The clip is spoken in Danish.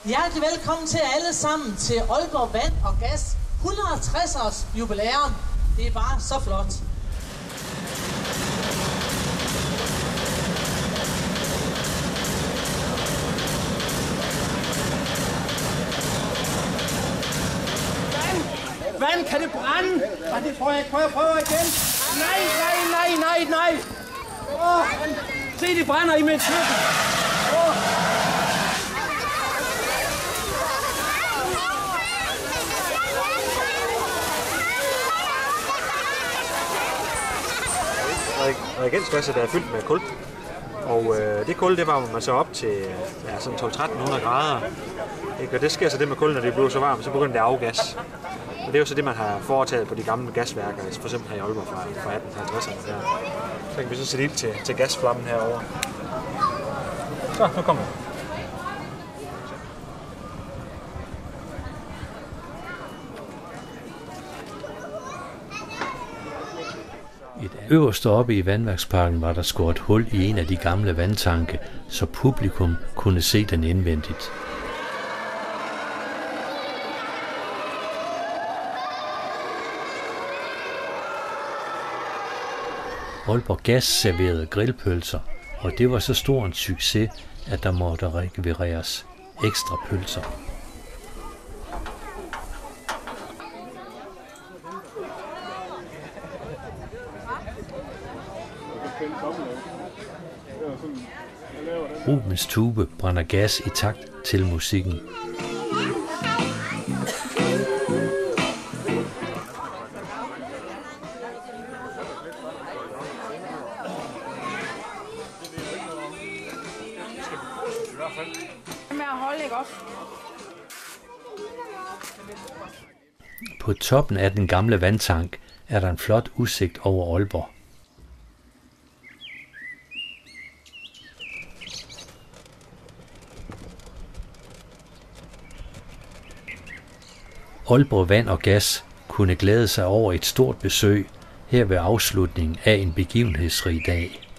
Hjertelig velkommen til alle sammen til Aalborg Vand og Gas 160-års jubilæum. Det er bare så flot. Vand, kan det brænde? Og det tror jeg ikke. Prøv igen. Nej. Se, det brænder i mit køkken. Reagensglasset er fyldt med kul, og det kul, det varmer man så op til sådan 1200-1300 grader. Og det sker så det med kul, når det bliver så varmt, så begynder det at afgas. Og det er jo så det, man har foretaget på de gamle gasværker, for eksempel her i Aalborg fra 1850'erne der. Så kan vi så sætte ild til gasflammen herovre. Så, nu kommer det. Øverst oppe i vandværksparken var der skåret hul i en af de gamle vandtanke, så publikum kunne se den indvendigt. Aalborg Gas serverede grillpølser, og det var så stor en succes, at der måtte rekvireres ekstra pølser. Rubens tube brænder gas i takt til musikken. På toppen af den gamle vandtank er der en flot udsigt over Aalborg. Aalborg Vand og Gas kunne glæde sig over et stort besøg her ved afslutningen af en begivenhedsrig dag.